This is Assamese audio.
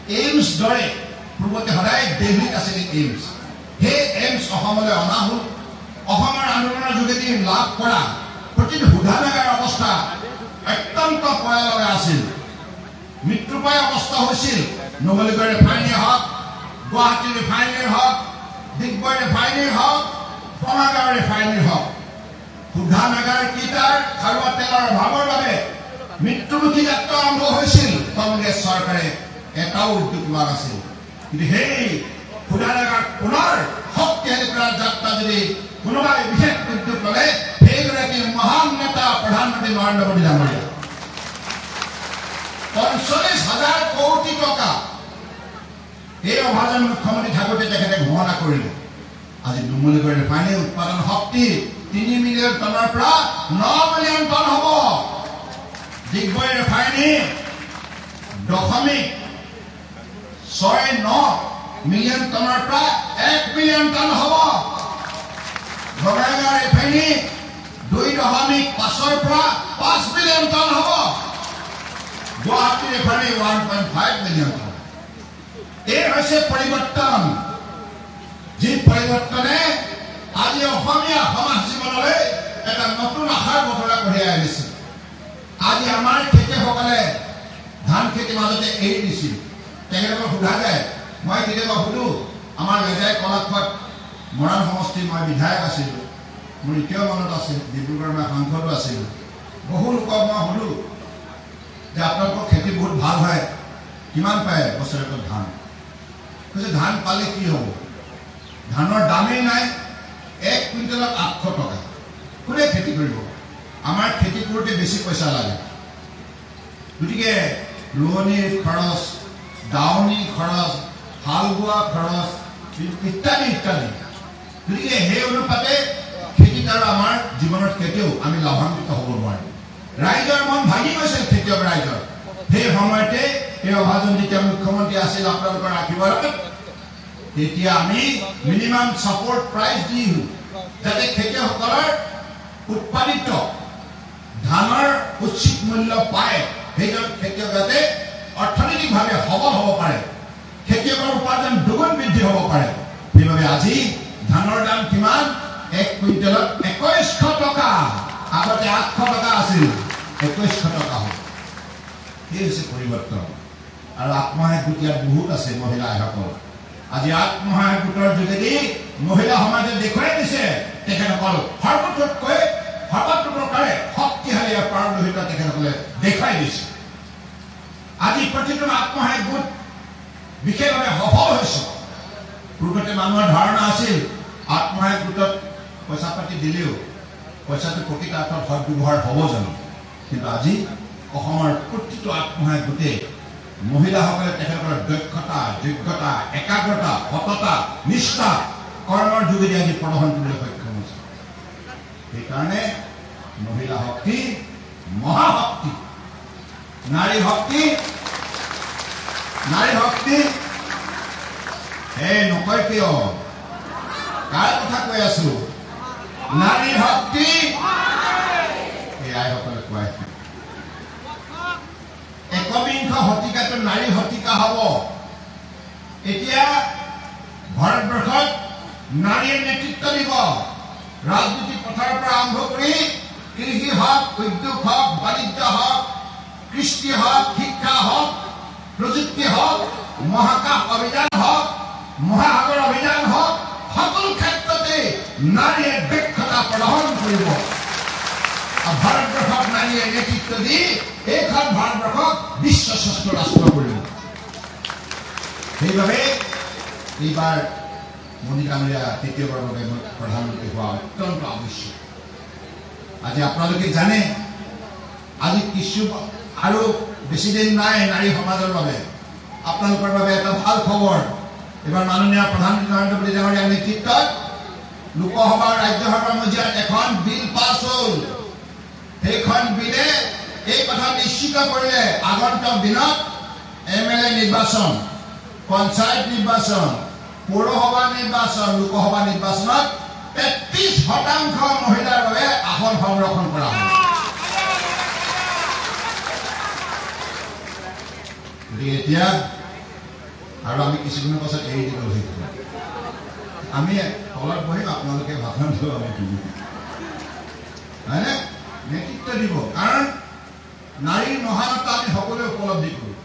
এইমছ দৰে পূৰ্বতে সদায় দিল্লীত আছিল এইমছ সেই এইমছ অসমলৈ অনা হ'ল অসমৰ আন্দোলনৰ যোগেদি লাভ কৰা প্ৰতিটো শোধানাগাৰ অৱস্থা অত্যন্ত ভয়াৱহ আছিল মৃত্যুপায় অৱস্থা হৈছিল নুমলীগড় ৰিফাইনেৰী হওক গুৱাহাটী ৰিফাইনেৰী হওক ডিগবৈ ৰিফাইনেৰী হওক বঙাইগাঁও ৰিফাইনেৰী হওক শোধানাগাৰ কেইটাৰ খাৰুৱা তেলৰ অভাৱৰ বাবে মৃত্যুমুখী যাত্ৰা আৰম্ভ হৈছিল কংগ্ৰেছ চৰকাৰে এটাও উদ্যোগ লোৱা নাছিল কিন্তু সেই শোধানাগাৰ পুনৰ শক্তিশালী কৰাৰ যাত্ৰা যদি কোনোবাই বিশেষ উদ্যোগ ল'লে সেইগৰাকী মহান নেতা প্ৰধানমন্ত্ৰী নৰেন্দ্ৰ মোদী ডাঙৰীয়া ৪৫,০০০ কোটি টকা এই অভাজন মুখ্যমন্ত্ৰী থাকোঁতে তেখেতে ঘোষণা কৰিলে আজি নুমলীগড় ৰিফাইনেৰী উৎপাদন শক্তি ৩ মিলিয়ন টনৰ পৰা ৯ মিলিয়ন টন হ'ব ডিগবৈ ৰিফাইনেৰী ০.৬৯ মিলিয়ন টনৰ পৰা ১ মিলিয়ন টন হ'ব বঙাইগাঁও ৰিফাইনেৰী ২.৫ৰ পৰা ৫ মিলিয়ন টন হ'ব গুৱাহাটী ৰিফাইনেৰী 1.5 মিলিয়ন টন এই হৈছে পৰিৱৰ্তন যি পৰিৱৰ্তনে আজি অসমীয়া সমাজ জীৱনলৈ এটা নতুন আশাৰ বতৰা কঢ়িয়াই আনিছে আজি আমাৰ খেতিয়কসকলে ধান খেতিৰ মাজতে এৰি দিছিল তেখেতসকলক সোধা যায় মই কেতিয়াবা সুধো আমাৰ মেজাই কলাক্ষত মৰাণ সমষ্টিৰ মই বিধায়ক আছিলোঁ মোৰ এতিয়াও মনত আছে ডিব্ৰুগড় মই সাংসদো আছিলোঁ বহু লোকক মই সুধো যে আপোনালোকৰ খেতি বহুত ভাল হয় কিমান পায় বছৰেকত ধান কৈছে ধান পালে কি হ'ব ধানৰ দামেই নাই 1 কুইণ্টেলত ৮০০ টকা কোনে খেতি কৰিব আমাৰ খেতি কৰোঁতে বেছি পইচা লাগে গতিকে ৰোৱনীৰ খৰচ দাৱনী খৰচ হাল বোৱা খৰচ ইত্যাদি ইত্যাদি গতিকে সেই অনুপাতে খেতিত আৰু আমাৰ জীৱনত কেতিয়াও আমি লাভান্বিত হ'ব নোৱাৰিম ৰাইজৰ মন ভাঙি গৈছিল খেতিয়ক ৰাইজৰ সেই সময়তে এই অভাজন যেতিয়া মুখ্যমন্ত্ৰী আছিল আপোনালোকৰ আশীৰ্বাদত তেতিয়া আমি মিনিমাম ছাপোৰ্ট প্ৰাইচ দিওঁ যাতে খেতিয়কসকলৰ উৎপাদিত ধানৰ উচিত মূল্য পায় সেইজন খেতিয়ক যাতে অৰ্থনৈতিকভাৱে সবল হ'ব পাৰে খেতিয়কৰ উপাৰ্জন দুগুণ বৃদ্ধি হ'ব পাৰে সেইবাবে আজি ধানৰ দাম কিমান 1 কুইণ্টেলত ২১০০ টকা আগতে ৮০০ টকা আছিল ২১০০ টকা হ'ল এই হৈছে পৰিৱৰ্তন আৰু আত্মসহায়ক গোট ইয়াত বহুত আছে মহিলা আইসকল আজি আত্মসহায়ক গোটৰ যোগেদি মহিলা সমাজে দেখুৱাই দিছে তেখেতসকল সৰ্বতোতকৈ সৰ্বতোপ্ৰকাৰে শক্তিশালী পাৰদৰ্শিতা তেখেতসকলে দেখুৱাই দিছে আজি প্ৰতিটো আত্মসহায়ক গোট বিশেষভাৱে সফল হৈছে পূৰ্বতে মানুহৰ ধাৰণা আছিল আত্মসহায়ক গোটত পইচা পাতি দিলেও পইচাটো প্ৰকৃত অৰ্থত সদব্যৱহাৰ হ'ব জানো কিন্তু আজি অসমৰ প্ৰতিটো আত্মসহায়ক গোটে মহিলাসকলে তেখেতসকলৰ দক্ষতা যোগ্যতা একাগ্ৰতা সততা নিষ্ঠা কৰ্মৰ যোগেদি আজি প্ৰদৰ্শন কৰিবলৈ সক্ষম হৈছে সেইকাৰণে মহিলা শক্তি মহাশক্তি নাৰী শক্তি নকয় কিয় কাৰ কথা কৈ আছো নাৰী শক্তি এই আইসকলে কয় একবিংশ শতিকাটো নাৰী শতিকা হ'ব এতিয়া ভাৰতবৰ্ষত নাৰীয়ে নেতৃত্ব দিব ৰাজনীতি পথাৰৰ পৰা আৰম্ভ কৰি কৃষি হওক উদ্যোগ হওক বাণিজ্য হওক কৃষি হওক শিক্ষা হওক প্ৰযুক্তি হওক মহাকাশ অভিযান হওক মহাসাগৰ অভিযান হওক সকলো ক্ষেত্ৰতে নাৰীয়ে দক্ষতা প্ৰদৰ্শন কৰিব ভাৰতবৰ্ষক নাৰীয়ে নেতৃত্ব দি এইখন ভাৰতবৰ্ষক বিশ্ব শ্ৰেষ্ঠ ৰাষ্ট্ৰ কৰিব সেইবাবে এইবাৰ মোদী ডাঙৰীয়া তৃতীয়বাৰৰ বাবে প্ৰধানমন্ত্ৰী হোৱা অত্যন্ত আৱশ্যক আজি আপোনালোকে জানে আজি কিছু আৰু বেছি দিন নাই নাৰী সমাজৰ বাবে আপোনালোকৰ বাবে এটা ভাল খবৰ এবাৰ মাননীয় প্ৰধানমন্ত্ৰী নৰেন্দ্ৰ মোদী ডাঙৰীয়াৰ নেতৃত্বত লোকসভা ৰাজ্যসভাৰ মজিয়াত এখন বিল পাছ হ'ল সেইখন বিলে এই কথা নিশ্চিত কৰিলে আগন্তুক দিনত MLA নিৰ্বাচন পঞ্চায়ত নিৰ্বাচন পৌৰসভা নিৰ্বাচন লোকসভা নিৰ্বাচনত ৩৩% মহিলাৰ বাবে আসন সংৰক্ষণ কৰা হ'ব এতিয়া আৰু আমি কিছুদিনৰ পাছত এৰি দিব লাগিব আমি তলত বহিম আপোনালোকে ভাষণ দিব আমি দিম হয়নে নেতৃত্ব দিব কাৰণ নাৰীৰ মহানতা আমি সকলোৱে উপলব্ধি কৰোঁ